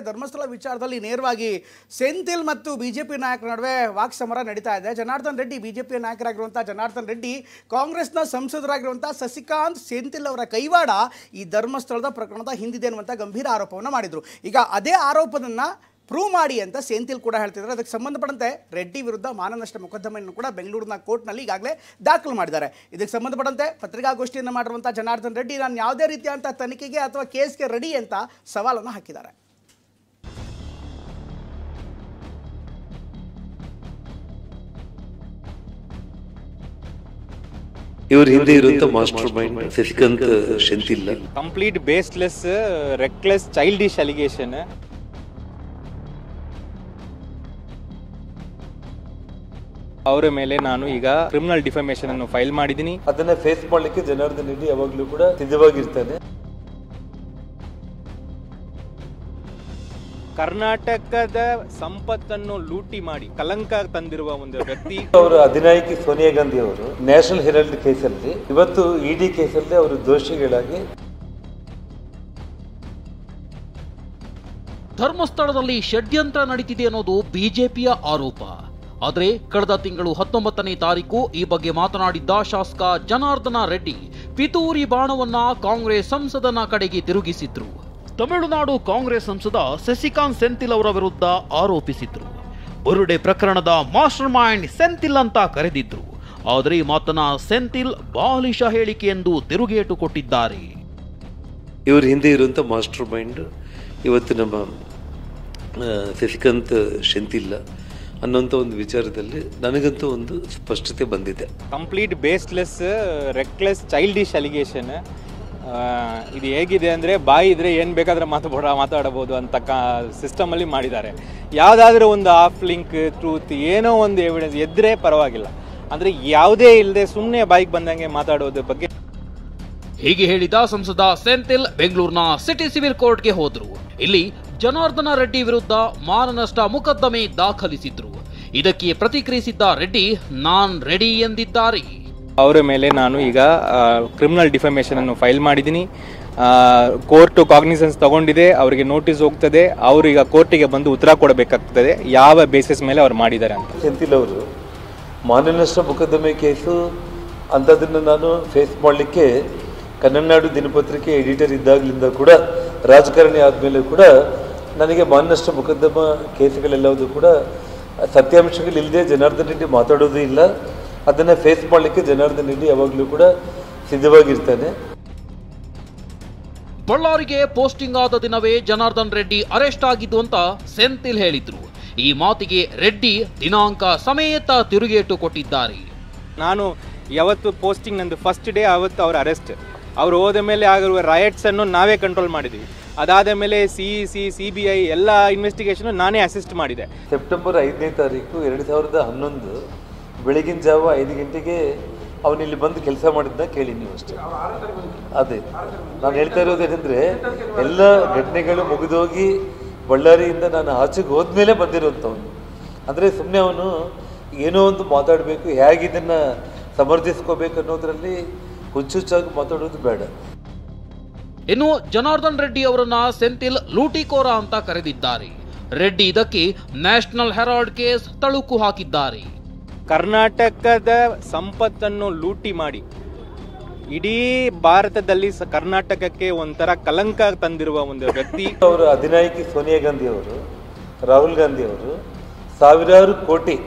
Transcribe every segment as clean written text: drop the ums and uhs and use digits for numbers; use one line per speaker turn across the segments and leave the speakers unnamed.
ಧರ್ಮಸ್ಥಳ ವಿಚಾರದಲ್ಲಿ ನೇರವಾಗಿ ಸೆಂಥಿಲ್ ಮತ್ತು ಬಿಜೆಪಿ ನಾಯಕರ ನಡುವೆ ವಾಕ್ಸಮರ ನಡೀತಾ ಇದೆ. ಜನಾರ್ದನ್ ರೆಡ್ಡಿ ಬಿಜೆಪಿ ನಾಯಕರಾಗಿರುವಂಥ ಜನಾರ್ದನ್ ರೆಡ್ಡಿ ಕಾಂಗ್ರೆಸ್ನ ಸಂಸದರಾಗಿರುವಂಥ ಸಸಿಕಾಂತ್ ಸೆಂಥಿಲ್ ಅವರ ಕೈವಾಡ ಈ ಧರ್ಮಸ್ಥಳದ ಪ್ರಕರಣದ ಹಿಂದಿದೆ ಅನ್ನುವಂಥ ಗಂಭೀರ ಆರೋಪವನ್ನು ಮಾಡಿದರು. ಈಗ ಅದೇ ಆರೋಪವನ್ನು ಪ್ರೂವ್ ಮಾಡಿ ಅಂತ ಸೆಂಥಿಲ್ ಕೂಡ ಹೇಳ್ತಿದ್ದಾರೆ. ಅದಕ್ಕೆ ಸಂಬಂಧಪಟ್ಟಂತೆ ರೆಡ್ಡಿ ವಿರುದ್ಧ ಮಾನನಷ್ಟ ಮೊಕದ್ದಮೆಯನ್ನು ಕೂಡ ಬೆಂಗಳೂರಿನ ಕೋರ್ಟ್ನಲ್ಲಿ ಈಗಾಗಲೇ ದಾಖಲು ಮಾಡಿದ್ದಾರೆ. ಇದಕ್ಕೆ ಸಂಬಂಧಪಟ್ಟಂತೆ ಪತ್ರಿಕಾಗೋಷ್ಠಿಯನ್ನು ಮಾಡಿರುವಂಥ ಜನಾರ್ದನ್ ರೆಡ್ಡಿ ನಾನು ಯಾವುದೇ ರೀತಿಯಂಥ ತನಿಖೆಗೆ ಅಥವಾ ಕೇಸ್ಗೆ ರೆಡಿ ಅಂತ ಸವಾಲನ್ನು ಹಾಕಿದ್ದಾರೆ.
ಇವರು ಹಿಂದೆ ಇರುವಂತ master mind Sasikanth Senthil
complete baseless reckless childish allegation. ಅವರ ಮೇಲೆ ನಾನು ಈಗ ಕ್ರಿಮಿನಲ್ ಡಿಫಮೇಷನ್ ಅನ್ನು ಫೈಲ್ ಮಾಡಿದ್ದೀನಿ.
ಅದನ್ನ ಫೇಸ್ ಮಾಡಲಿಕ್ಕೆ ಜನಾರ್ದನ್ ರೆಡ್ಡಿ ಯಾವಾಗಲೂ ಕೂಡ ಸಿದ್ಧವಾಗಿರ್ತಾನೆ.
ಕರ್ನಾಟಕದ ಸಂಪತ್ತನ್ನು ಲೂಟಿ ಮಾಡಿ ಕಲಂಕ ತಂದಿರುವ ಒಂದು ವ್ಯಕ್ತಿ.
ಅವರ ಅಧಿನಾಯಕಿ ಸೋನಿಯಾ ಗಾಂಧಿ ಅವರು ನ್ಯಾಷನಲ್ ಹೆರಾಲ್ಡ್ ಕೇಸಲ್ಲಿ ಇವತ್ತು ಇಡಿ ಕೇಸಲ್ಲಿ ಅವರು ದೋಷಿಗಳಾಗಿ.
ಧರ್ಮಸ್ಥಳದಲ್ಲಿ ಷಡ್ಯಂತ್ರ ನಡೀತಿದೆ ಅನ್ನೋದು ಬಿಜೆಪಿಯ ಆರೋಪ. ಆದರೆ ಕಳೆದ ತಿಂಗಳು 19ನೇ ತಾರೀಕು ಈ ಬಗ್ಗೆ ಮಾತನಾಡಿದ್ದ ಶಾಸಕ ಜನಾರ್ದನ ರೆಡ್ಡಿ ಪಿತೂರಿ ಬಾಣವನ್ನ ಕಾಂಗ್ರೆಸ್ ಸಂಸದನ ಕಡೆಗೆ ತಿರುಗಿಸಿದ್ರು. ತಮಿಳುನಾಡು ಕಾಂಗ್ರೆಸ್ ಸಂಸದ ಸಸಿಕಾಂತ್ ಸೆಂಥಿಲ್ ಅವರ ವಿರುದ್ಧ ಆರೋಪಿಸಿದ್ರು. ಬುರುಡೆ ಪ್ರಕರಣದ ಮಾಸ್ಟರ್ ಮೈಂಡ್ ಸೆಂಥಿಲ್ ಅಂತ ಕರೆದಿದ್ರು. ಆದರೆ ಈ ಮಾತನ್ನ ಸೆಂಥಿಲ್ ಬಾಲಿಶ ಹೇಳಿಕೆ ಎಂದು ತಿರುಗೇಟು ಕೊಟ್ಟಿದ್ದಾರೆ.
ಇವರು ಹಿಂದೆ ಇರುವಂತ ಮಾಸ್ಟರ್ ಮೈಂಡ್ ಇವತ್ತು ನಮ್ಮ ಸಸಿಕಾಂತ್ ಸೆಂಥಿಲ್ ಅನ್ನೋಂಥ ಒಂದು ವಿಚಾರದಲ್ಲಿ ನನಗಂತೂ ಒಂದು ಸ್ಪಷ್ಟತೆ ಬಂದಿದೆ.
Complete baseless reckless childish allegation. ಇದು ಹೇಗಿದೆ ಅಂದರೆ ಬಾಯಿ ಇದ್ರೆ ಏನು ಬೇಕಾದರೆ ಮಾತಾಡಬಹುದು ಅಂತ ಸಿಸ್ಟಮಲ್ಲಿ ಮಾಡಿದ್ದಾರೆ. ಯಾವುದಾದ್ರೂ ಒಂದು ಆಫ್ ಲಿಂಕ್ ಟ್ರೂತ್ ಏನೋ ಒಂದು ಎವಿಡೆನ್ಸ್ ಎದ್ರೆ ಪರವಾಗಿಲ್ಲ, ಅಂದರೆ ಯಾವುದೇ ಇಲ್ಲದೆ ಸುಮ್ಮನೆ ಬಾಯಿಗೆ ಬಂದಂಗೆ ಮಾತಾಡೋದ್ರ ಬಗ್ಗೆ.
ಹೀಗೆ ಹೇಳಿದ ಸಂಸದ ಸೆಂಥಿಲ್ ಬೆಂಗಳೂರಿನ ಸಿಟಿ ಸಿವಿಲ್ ಕೋರ್ಟ್ಗೆ ಹೋದ್ರು. ಇಲ್ಲಿ ಜನಾರ್ದನ ರೆಡ್ಡಿ ವಿರುದ್ಧ ಮಾನನಷ್ಟ ಮೊಕದ್ದಮೆ ದಾಖಲಿಸಿದ್ರು. ಇದಕ್ಕೆ ಪ್ರತಿಕ್ರಿಯಿಸಿದ್ದ ರೆಡ್ಡಿ ನಾನ್ ರೆಡಿ ಎಂದಿದ್ದಾರೆ.
ಅವರ ಮೇಲೆ ನಾನು ಈಗ ಕ್ರಿಮಿನಲ್ ಡಿಫಮೇಷನ್ ಅನ್ನು ಫೈಲ್ ಮಾಡಿದ್ದೀನಿ. ಕೋರ್ಟು ಕಾಗ್ನಿಸೆನ್ಸ್ ತಗೊಂಡಿದೆ, ಅವರಿಗೆ ನೋಟಿಸ್ ಹೋಗ್ತದೆ. ಅವರು ಈಗ ಕೋರ್ಟಿಗೆ ಬಂದು ಉತ್ತರ ಕೊಡಬೇಕಾಗ್ತದೆ ಯಾವ ಬೇಸಿಸ್ ಮೇಲೆ ಅವ್ರು ಮಾಡಿದ್ದಾರೆ ಅಂತ.
ಸೆಂಥಿಲ್ ಅವರು ಮಾನನಷ್ಟ ಮೊಕದ್ದಮೆ ಕೇಸು ಅಂಥದ್ದನ್ನು ನಾನು ಫೇಸ್ ಮಾಡಲಿಕ್ಕೆ ಕನ್ನಡನಾಡು ದಿನಪತ್ರಿಕೆ ಎಡಿಟರ್ ಇದ್ದಾಗಲಿಂದ ಕೂಡ ರಾಜಕಾರಣಿ ಆದಮೇಲೆ ಕೂಡ ನನಗೆ ಮಾನನಷ್ಟ ಮೊಕದ್ದಮ ಕೇಸುಗಳೆಲ್ಲವೂ ಕೂಡ ಸತ್ಯಾಂಶಗಳಿಲ್ಲದೆ ಜನಾರ್ದನ್ ರೆಡ್ಡಿ ಮಾತಾಡೋದು ಇಲ್ಲ. ಅದನ್ನು ಫೇಸ್ ಮಾಡಲಿಕ್ಕೆ ಜನಾರ್ದನ್ ರೆಡ್ಡಿ ಯಾವಾಗಲೂ ಕೂಡ ಸಿದ್ಧವಾಗಿರ್ತಾನೆ.
ಬಳ್ಳಾರಿಗೆ ಪೋಸ್ಟಿಂಗ್ ಆದ ದಿನವೇ ಜನಾರ್ದನ್ ರೆಡ್ಡಿ ಅರೆಸ್ಟ್ ಆಗಿದ್ದು ಅಂತ ಸೆಂಥಿಲ್ ಹೇಳಿದ್ರು. ಈ ಮಾತಿಗೆ ರೆಡ್ಡಿ ದಿನಾಂಕ ಸಮೇತ ತಿರುಗೇಟು ಕೊಟ್ಟಿದ್ದಾರೆ.
ನಾನು ಯಾವತ್ತು ಪೋಸ್ಟಿಂಗ್ ನಂದು ಫಸ್ಟ್ ಡೇ ಆವತ್ತು ಅವ್ರ ಅರೆಸ್ಟ್. ಅವ್ರು ಹೋದ ಮೇಲೆ ಆಗಿರುವ ರೈಟ್ಸ್ ಅನ್ನು ನಾವೇ ಕಂಟ್ರೋಲ್ ಮಾಡಿದ್ವಿ. ಅದಾದ ಮೇಲೆ CBI ಎಲ್ಲ ಇನ್ವೆಸ್ಟಿಗೇಷನ್ ನಾನೇ ಅಸಿಸ್ಟ್ ಮಾಡಿದೆ.
ಸೆಪ್ಟೆಂಬರ್ 5ನೇ ತಾರೀಕು 2011 ಬೆಳಗಿನ ಜಾವ 5 ಗಂಟೆಗೆ ಅವನಿಲ್ಲಿ ಬಂದು ಕೆಲಸ ಮಾಡಿದ್ದ ಕೇಳಿ ನೀವು ಅಷ್ಟೇ. ಅದೇ ನಾನು ಹೇಳ್ತಾ ಇರೋದೇನೆಂದರೆ ಎಲ್ಲ ಘಟನೆಗಳು ಮುಗಿದೋಗಿ ಬಳ್ಳಾರಿಯಿಂದ ನಾನು ಆಚೆಗೆ ಹೋದ್ಮೇಲೆ ಬಂದಿರುವಂಥವನು. ಅಂದರೆ ಸುಮ್ಮನೆ ಅವನು ಏನೋ ಒಂದು ಮಾತಾಡಬೇಕು, ಹೇಗೆ ಇದನ್ನು ಸಮರ್ಥಿಸ್ಕೋಬೇಕು ಅನ್ನೋದರಲ್ಲಿ ಹುಚ್ಚುಚ್ಚಾಗಿ ಮಾತಾಡೋದು ಬೇಡ.
ಇನ್ನು ಜನಾರ್ದನ್ ರೆಡ್ಡಿ ಅವರನ್ನ ಸೆಂಥಿಲ್ ಲೂಟಿಕೋರ ಅಂತ ಕರೆದಿದ್ದಾರೆ. ರೆಡ್ಡಿ ಇದಕ್ಕೆ ನ್ಯಾಷನಲ್ ಹೆರಾಲ್ಡ್ ಕೇಸ್ ತಳುಕು ಹಾಕಿದ್ದಾರೆ.
ಕರ್ನಾಟಕದ ಸಂಪತ್ತನ್ನು ಲೂಟಿ ಮಾಡಿ ಇಡೀ ಭಾರತದಲ್ಲಿ ಕರ್ನಾಟಕಕ್ಕೆ ಒಂಥರ ಕಲಂಕ ತಂದಿರುವ ಒಂದು ವ್ಯಕ್ತಿ.
ಅವರ ಅಧಿನಾಯಕಿ ಸೋನಿಯಾ ಗಾಂಧಿ ಅವರು, ರಾಹುಲ್ ಗಾಂಧಿ ಅವರು ಸಾವಿರಾರು ಕೋಟಿ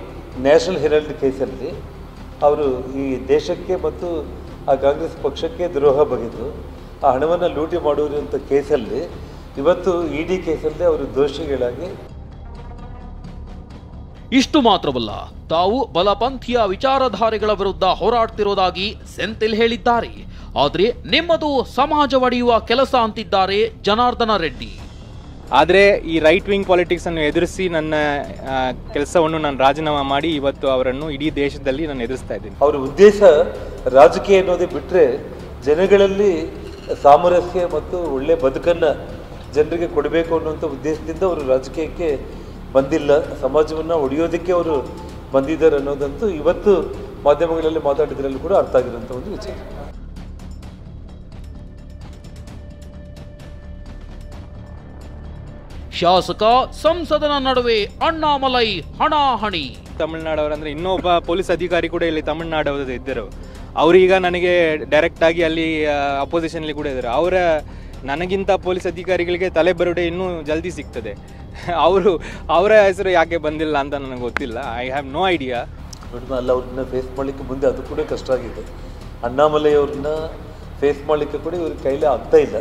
ನ್ಯಾಷನಲ್ ಹೆರಾಲ್ಡ್ ಕೇಸಲ್ಲಿ ಅವರು ಈ ದೇಶಕ್ಕೆ ಮತ್ತು ಆ ಕಾಂಗ್ರೆಸ್ ಪಕ್ಷಕ್ಕೆ ದ್ರೋಹ ಬಗೆದು ಆ ಹಣವನ್ನು ಲೂಟಿ ಮಾಡುವಂಥ ಕೇಸಲ್ಲಿ ಇವತ್ತು ಇಡಿ ಕೇಸಲ್ಲಿ ಅವರು ದೋಷಿಗಳಾಗಿ.
ಇಷ್ಟು ಮಾತ್ರವಲ್ಲ, ತಾವು ಬಲಪಂಥೀಯ ವಿಚಾರಧಾರೆಗಳ ವಿರುದ್ಧ ಹೋರಾಡ್ತಿರೋದಾಗಿ ಸೆಂಥಿಲ್ ಹೇಳಿದ್ದಾರೆ. ಆದರೆ ನಿಮ್ಮದು ಸಮಾಜ ಒಡೆಯುವ ಕೆಲಸ ಅಂತಿದ್ದಾರೆ ಜನಾರ್ದನ ರೆಡ್ಡಿ.
ಆದರೆ ಈ ರೈಟ್ ವಿಂಗ್ ಪಾಲಿಟಿಕ್ಸ್ ಅನ್ನು ಎದುರಿಸಿ ನನ್ನ ಕೆಲಸವನ್ನು ನಾನು ರಾಜೀನಾಮೆ ಮಾಡಿ ಇವತ್ತು ಅವರನ್ನು ಇಡೀ ದೇಶದಲ್ಲಿ ನಾನು ಎದುರಿಸ್ತಾ ಇದ್ದೀನಿ.
ಅವರ ಉದ್ದೇಶ ರಾಜಕೀಯ ಅನ್ನೋದೇ ಬಿಟ್ಟರೆ ಜನಗಳಲ್ಲಿ ಸಾಮರಸ್ಯ ಮತ್ತು ಒಳ್ಳೆಯ ಬದುಕನ್ನು ಜನರಿಗೆ ಕೊಡಬೇಕು ಅನ್ನುವಂಥ ಉದ್ದೇಶದಿಂದ ಅವರು ರಾಜಕೀಯಕ್ಕೆ ಬಂದಿಲ್ಲ. ಸಮಾಜವನ್ನು ಒಡೆಯೋದಕ್ಕೆ ಅವರು ಬಂದಿದ್ದಾರೆ ಅನ್ನೋದಂತೂ ಇವತ್ತು ಮಾಧ್ಯಮಗಳಲ್ಲಿ ಮಾತಾಡಿದ್ರಲ್ಲಿ ಕೂಡ ಅರ್ಥ ಆಗಿರುವಂಥ ಒಂದು ವಿಚಾರ.
ಶಾಸಕ ಸಂಸದನ ನಡುವೆ ಅಣ್ಣಾಮಲೈ ಹಣಾಹಣಿ.
ತಮಿಳ್ನಾಡವರಂದ್ರೆ ಇನ್ನೊಬ್ಬ ಪೊಲೀಸ್ ಅಧಿಕಾರಿ ಕೂಡ ಇಲ್ಲಿ ತಮಿಳ್ನಾಡವರು ಇದ್ದರು. ಅವರೀಗ ನನಗೆ ಡೈರೆಕ್ಟ್ ಆಗಿ ಅಲ್ಲಿ ಅಪೋಸಿಷನ್ಲಿ ಕೂಡ ಇದ್ದಾರೆ. ನನಗಿಂತ ಪೊಲೀಸ್ ಅಧಿಕಾರಿಗಳಿಗೆ ತಲೆ ಬರುಡೆ ಇನ್ನೂ ಜಲ್ದಿ ಸಿಗ್ತದೆ. ಅವರ ಹೆಸರು ಯಾಕೆ ಬಂದಿಲ್ಲ ಅಂತ ನನಗೆ ಗೊತ್ತಿಲ್ಲ. I have no idea.
ಅಲ್ಲ, ಅವ್ರನ್ನ ಫೇಸ್ ಮಾಡಲಿಕ್ಕೆ ಮುಂದೆ ಅದು ಕೂಡ ಕಷ್ಟ ಆಗಿದೆ. ಅಣ್ಣಾಮಲೈ ಅವ್ರನ್ನ ಫೇಸ್ ಮಾಡಲಿಕ್ಕೆ ಕೂಡ ಇವ್ರ ಕೈಲಿ ಆಗ್ತಾ ಇಲ್ಲ.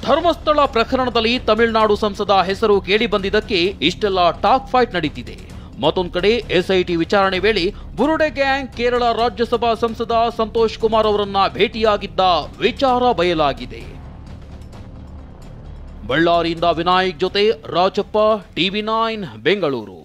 ಧರ್ಮಸ್ಥಳ ಪ್ರಕರಣದಲ್ಲಿ ತಮಿಳುನಾಡು ಸಂಸದ ಹೆಸರು ಕೇಳಿ ಬಂದಿದ್ದಕ್ಕೆ ಇಷ್ಟೆಲ್ಲ ಟಾಕ್ ಫೈಟ್ ನಡೀತಿದೆ. ಮತ್ತೊಂದು ಕಡೆ ಎಸ್ಐಟಿ ವಿಚಾರಣೆ ವೇಳೆ ಬುರುಡೆ ಗ್ಯಾಂಗ್ ಕೇರಳ ರಾಜ್ಯಸಭಾ ಸಂಸದ ಸಂತೋಷ್ ಕುಮಾರ್ ಅವರನ್ನ ಭೇಟಿಯಾಗಿದ್ದ ವಿಚಾರ ಬಯಲಾಗಿದೆ. ಬಳ್ಳಾರಿಯಿಂದ ವಿನಾಯಕ್ ಜೊತೆ ರಾಜಪ್ಪ, TV9 ಬೆಂಗಳೂರು.